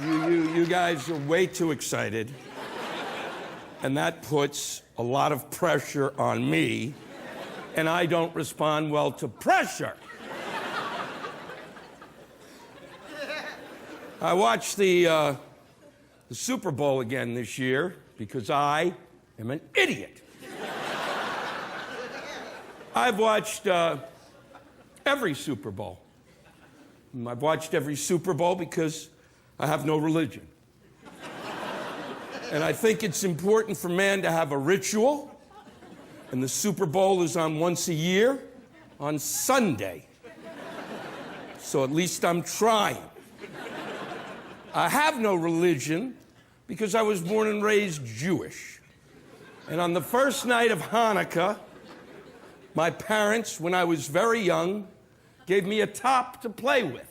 You guys are way too excited. And that puts a lot of pressure on me. And I don't respond well to pressure. I watched the Super Bowl again this year because I am an idiot. I've watched every Super Bowl. I've watched every Super Bowl because I have no religion. And I think it's important for man to have a ritual. And the Super Bowl is on once a year on Sunday. So at least I'm trying. I have no religion because I was born and raised Jewish. And on the first night of Hanukkah, my parents, when I was very young, gave me a top to play with.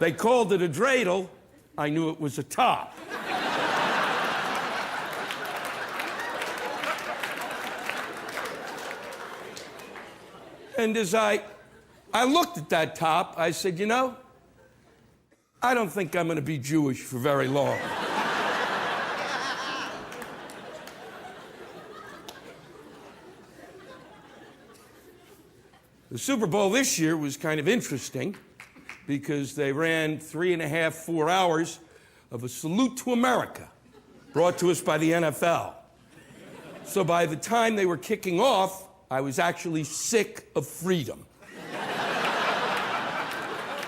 They called it a dreidel. I knew it was a top. And as I looked at that top, I said, you know, I don't think I'm going to be Jewish for very long. The Super Bowl this year was kind of interesting because they ran 3.5, 4 hours of a salute to America brought to us by the NFL. So by the time they were kicking off, I was actually sick of freedom.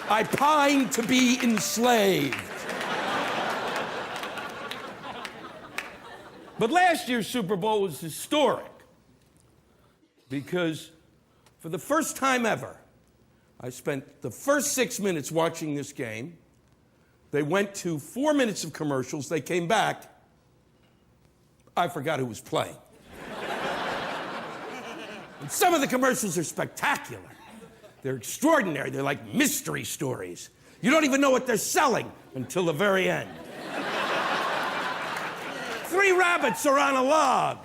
I pined to be enslaved. But last year's Super Bowl was historic because for the first time ever, I spent the first 6 minutes watching this game. They went to 4 minutes of commercials. They came back. I forgot who was playing. And some of the commercials are spectacular. They're extraordinary. They're like mystery stories. You don't even know what they're selling until the very end. 3 rabbits are on a log,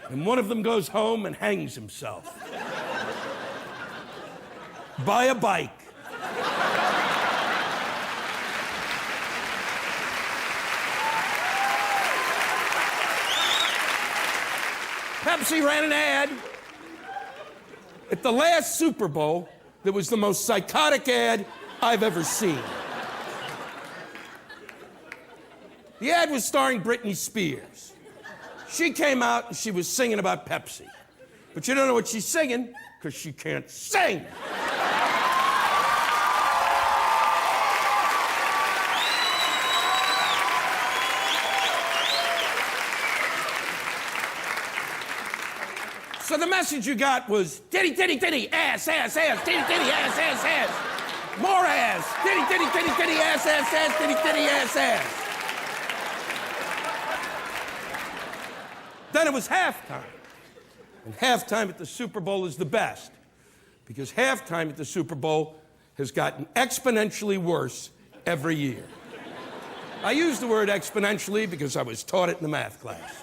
and one of them goes home and hangs himself. Buy a bike. Pepsi ran an ad at the last Super Bowl that was the most psychotic ad I've ever seen. The ad was starring Britney Spears. She came out and she was singing about Pepsi. But you don't know what she's singing because she can't sing. So the message you got was titty, titty, titty, ass, ass, ass, titty, titty, ass, ass, ass. More ass, titty, titty, titty, titty, ass, ass, ass, titty, titty, ass, ass. Then it was halftime. And halftime at the Super Bowl is the best because halftime at the Super Bowl has gotten exponentially worse every year. I use the word exponentially because I was taught it in the math class.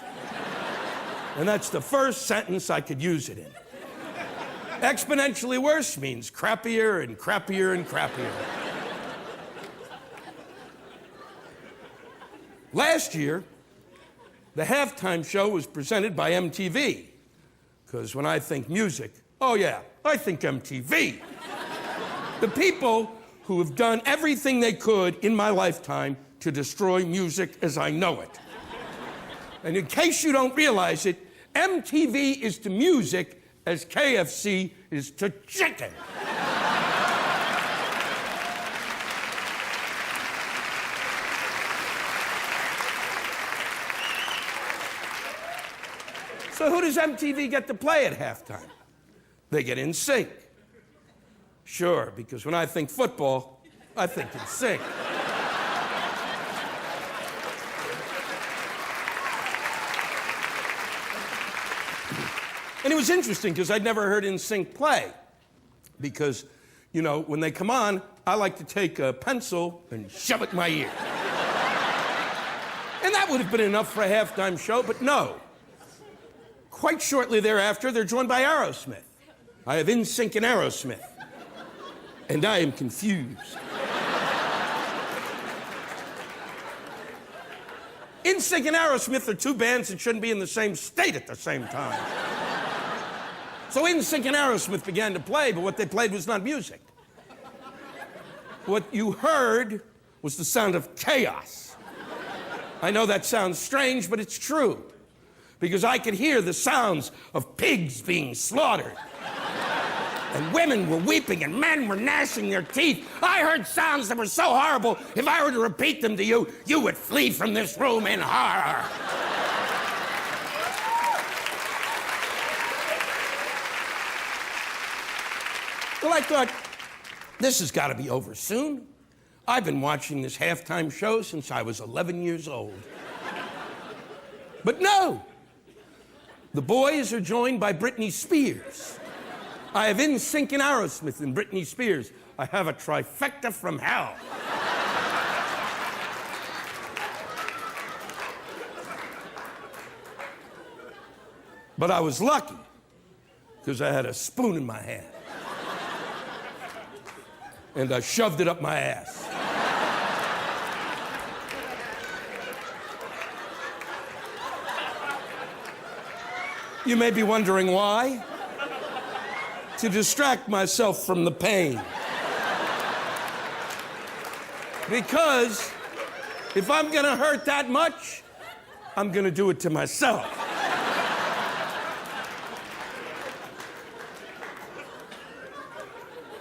And that's the first sentence I could use it in. Exponentially worse means crappier and crappier and crappier. Last year, the halftime show was presented by MTV. Because when I think music, oh yeah, I think MTV. The people who have done everything they could in my lifetime to destroy music as I know it. And in case you don't realize it, MTV is to music as KFC is to chicken. So who does MTV get to play at halftime? They get NSYNC. Sure, because when I think football, I think NSYNC. And it was interesting because I'd never heard NSYNC play. Because, you know, when they come on, I like to take a pencil and shove it in my ear. And that would have been enough for a halftime show, but no. Quite shortly thereafter, they're joined by Aerosmith. I have NSYNC and Aerosmith. And I am confused. NSYNC and Aerosmith are two bands that shouldn't be in the same state at the same time. So NSYNC and Aerosmith began to play, but what they played was not music. What you heard was the sound of chaos. I know that sounds strange, but it's true. Because I could hear the sounds of pigs being slaughtered. And women were weeping and men were gnashing their teeth. I heard sounds that were so horrible, if I were to repeat them to you, you would flee from this room in horror. Well, I thought, this has got to be over soon. I've been watching this halftime show since I was 11 years old. But no. The boys are joined by Britney Spears. I have NSYNC and Aerosmith and Britney Spears. I have a trifecta from hell. But I was lucky because I had a spoon in my hand. And I shoved it up my ass. You may be wondering why. To distract myself from the pain. Because if I'm gonna hurt that much, I'm gonna do it to myself.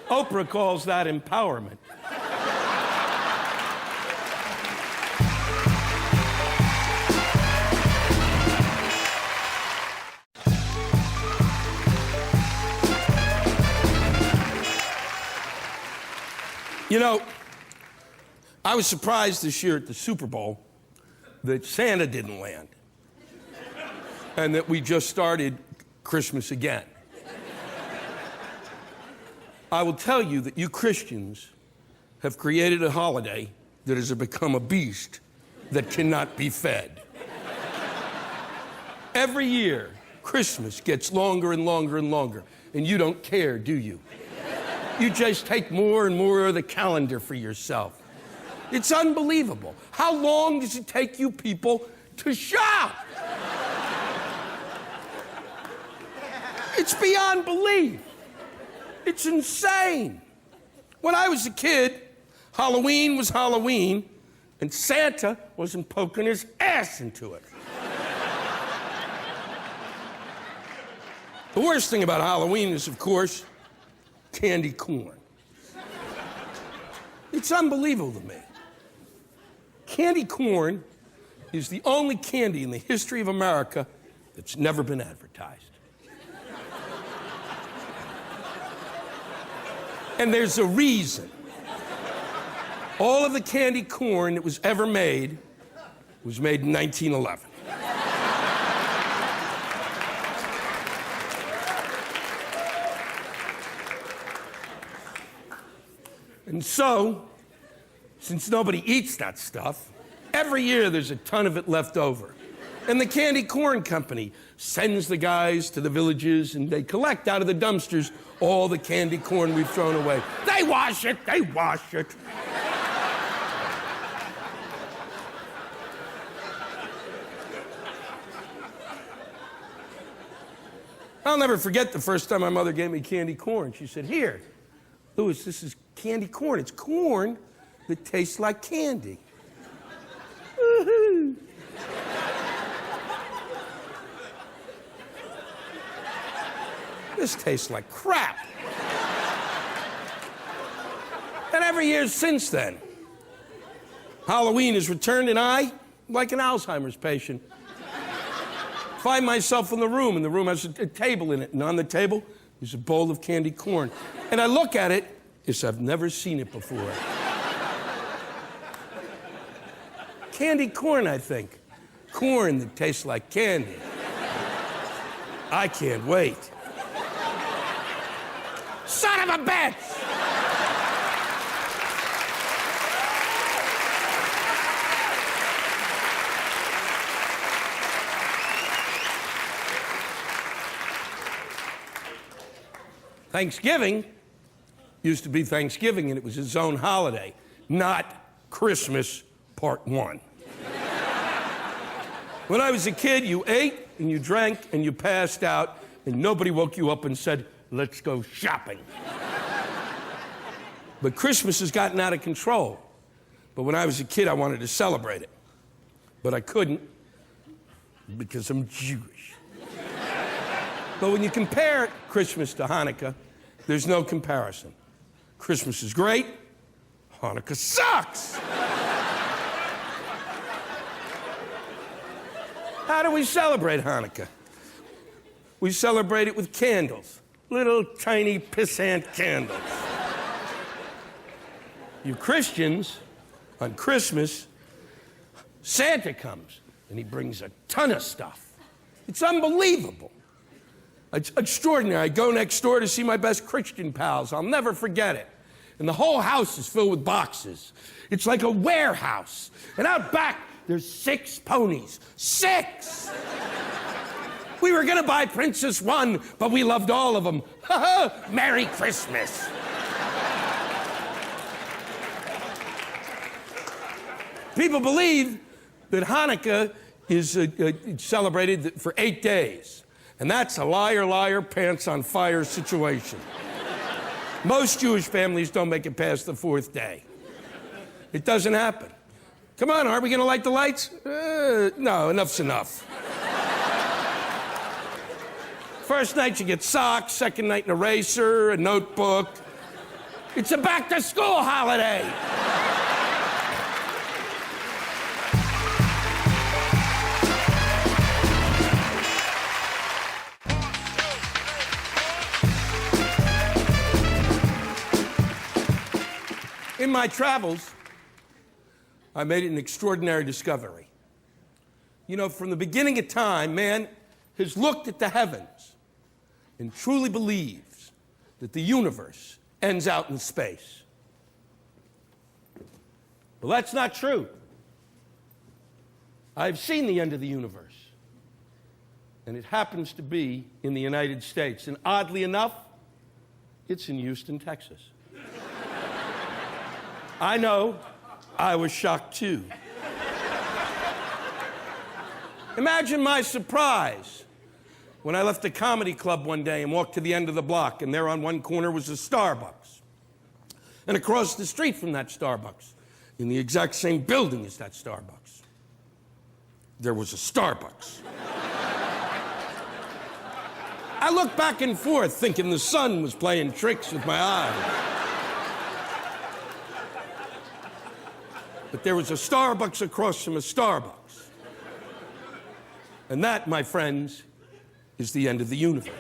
Oprah calls that empowerment. You know, I was surprised this year at the Super Bowl that Santa didn't land and that we just started Christmas again. I will tell you that you Christians have created a holiday that has become a beast that cannot be fed. Every year, Christmas gets longer and longer and longer, and you don't care, do you? You just take more and more of the calendar for yourself. It's unbelievable. How long does it take you people to shop? It's beyond belief. It's insane. When I was a kid, Halloween was Halloween, and Santa wasn't poking his ass into it. The worst thing about Halloween is, of course, candy corn. It's unbelievable to me. Candy corn is the only candy in the history of America that's never been advertised. And there's a reason. All of the candy corn that was ever made was made in 1911. And so, since nobody eats that stuff, every year there's a ton of it left over. And the candy corn company sends the guys to the villages and they collect out of the dumpsters all the candy corn we've thrown away. They wash it, they wash it. I'll never forget the first time my mother gave me candy corn. She said, "Here, Louis, this is candy corn. It's corn that tastes like candy." Woo-hoo. This tastes like crap. And every year since then, Halloween is returned, and I, like an Alzheimer's patient, find myself in the room, and the room has a table in it, and on the table is a bowl of candy corn. And I look at it as I've never seen it before. Candy corn, I think. Corn that tastes like candy. I can't wait. Son of a bitch! Thanksgiving used to be Thanksgiving, and it was its own holiday, not Christmas Part 1. When I was a kid, you ate and you drank and you passed out, and nobody woke you up and said, let's go shopping. But Christmas has gotten out of control. But when I was a kid, I wanted to celebrate it. But I couldn't because I'm Jewish. But when you compare Christmas to Hanukkah, there's no comparison. Christmas is great, Hanukkah sucks. How do we celebrate Hanukkah? We celebrate it with candles, little tiny pissant candles. You Christians, on Christmas, Santa comes and he brings a ton of stuff. It's unbelievable. It's extraordinary. I go next door to see my best Christian pals. I'll never forget it. And the whole house is filled with boxes. It's like a warehouse. And out back, there's 6 ponies. 6! We were gonna buy Princess one, but we loved all of them. Merry Christmas. People believe that Hanukkah is celebrated for 8 days. And that's a liar, liar, pants on fire situation. Most Jewish families don't make it past the 4th day. It doesn't happen. Come on, are we going to light the lights? No, enough's enough. First night you get socks, second night an eraser, a notebook. It's a back-to-school holiday. In my travels, I made an extraordinary discovery. You know, from the beginning of time, man has looked at the heavens and truly believes that the universe ends out in space. Well, that's not true. I've seen the end of the universe, and it happens to be in the United States. And oddly enough, it's in Houston, Texas. I know, I was shocked too. Imagine my surprise when I left the comedy club one day and walked to the end of the block, and there on one corner was a Starbucks. And across the street from that Starbucks, in the exact same building as that Starbucks, there was a Starbucks. I looked back and forth thinking the sun was playing tricks with my eyes. But there was a Starbucks across from a Starbucks. And that, my friends, is the end of the universe.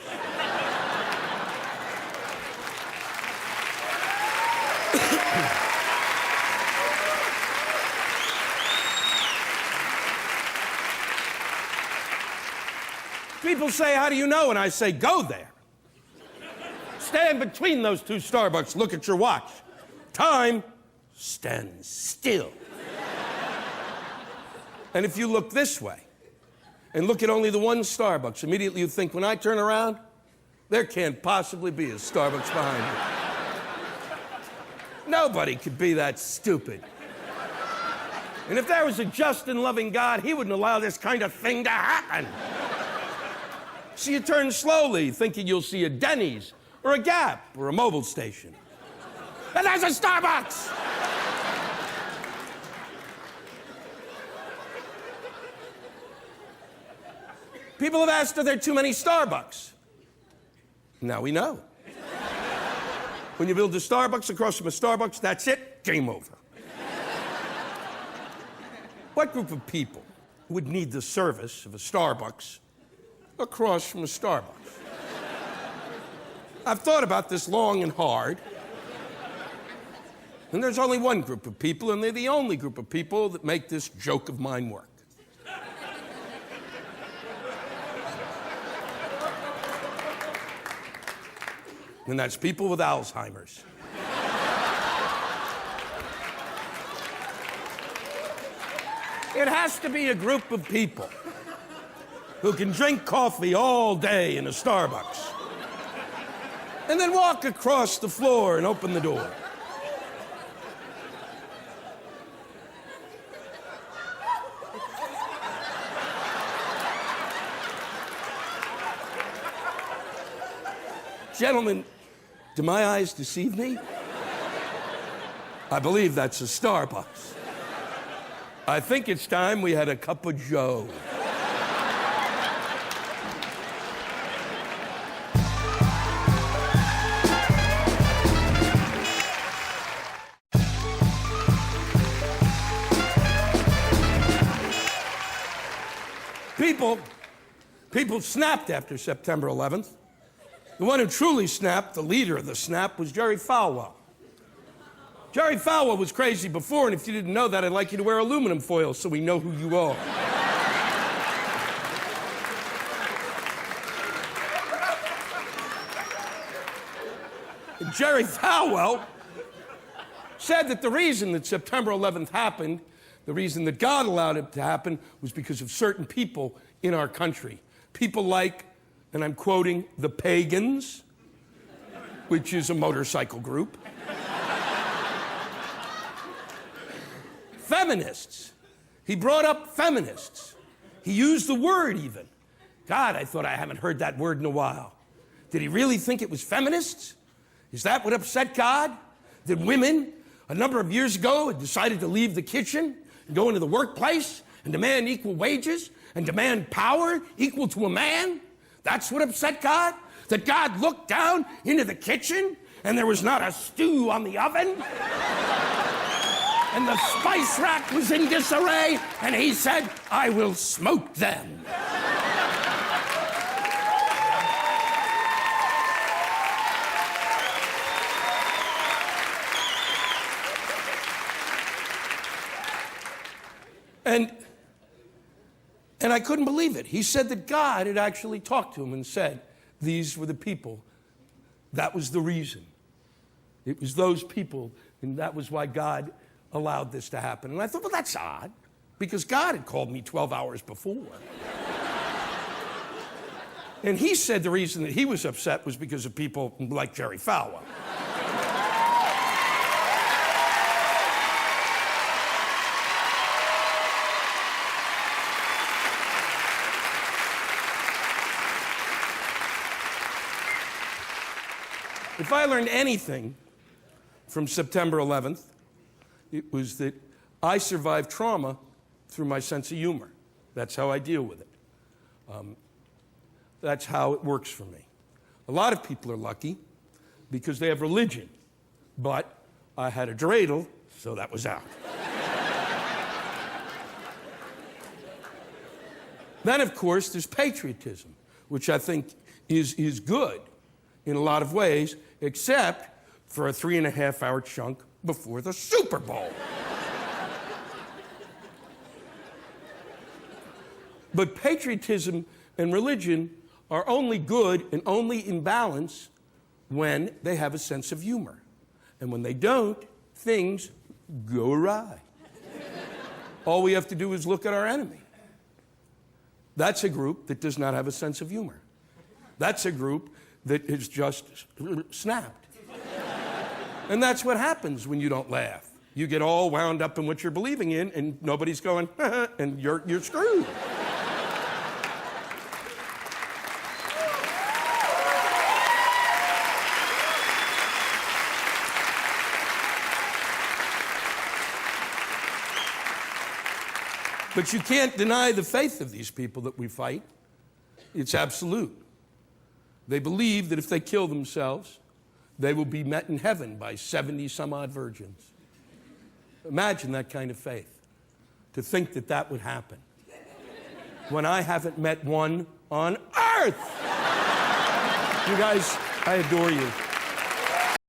People say, how do you know? And I say, go there. Stand between those 2 Starbucks, look at your watch. Time stands still. And if you look this way and look at only the one Starbucks, immediately you think, when I turn around, there can't possibly be a Starbucks behind me. Nobody could be that stupid. And if there was a just and loving God, he wouldn't allow this kind of thing to happen. So you turn slowly, thinking you'll see a Denny's or a Gap or a Mobil station. And there's a Starbucks! People have asked, are there too many Starbucks? Now we know. When you build a Starbucks across from a Starbucks, that's it, game over. What group of people would need the service of a Starbucks across from a Starbucks? I've thought about this long and hard. And there's only one group of people, and they're the only group of people that make this joke of mine work. And that's people with Alzheimer's. It has to be a group of people who can drink coffee all day in a Starbucks and then walk across the floor and open the door. Gentlemen, do my eyes deceive me? I believe that's a Starbucks. I think it's time we had a cup of Joe. People snapped after September 11th. The one who truly snapped, the leader of the snap, was Jerry Falwell. Jerry Falwell was crazy before, and if you didn't know that, I'd like you to wear aluminum foil so we know who you are. Jerry Falwell said that the reason that September 11th happened, the reason that God allowed it to happen, was because of certain people in our country. People like, and I'm quoting, the Pagans, which is a motorcycle group. Feminists. He brought up feminists. He used the word even. God, I thought I haven't heard that word in a while. Did he really think it was feminists? Is that what upset God? That women, a number of years ago, had decided to leave the kitchen and go into the workplace and demand equal wages and demand power equal to a man? That's what upset God? That God looked down into the kitchen and there was not a stew on the oven? And the spice rack was in disarray, and he said, I will smoke them. And I couldn't believe it. He said that God had actually talked to him and said, these were the people. That was the reason. It was those people, and that was why God allowed this to happen. And I thought, well, that's odd, because God had called me 12 hours before. And he said the reason that he was upset was because of people like Jerry Falwell. If I learned anything from September 11th, it was that I survived trauma through my sense of humor. That's how I deal with it. That's how it works for me. A lot of people are lucky because they have religion, but I had a dreidel, so that was out. Then, of course, there's patriotism, which I think is good in a lot of ways, except for a 3.5-hour chunk before the Super Bowl. But patriotism and religion are only good and only in balance when they have a sense of humor. And when they don't, things go awry. All we have to do is look at our enemy. That's a group that does not have a sense of humor. That's a group that is just snapped. And that's what happens when you don't laugh. You get all wound up in what you're believing in, and nobody's going, and you're screwed. But you can't deny the faith of these people that we fight. It's absolute. They believe that if they kill themselves, they will be met in heaven by 70-some-odd virgins. Imagine that kind of faith, to think that that would happen, when I haven't met one on earth. You guys, I adore you.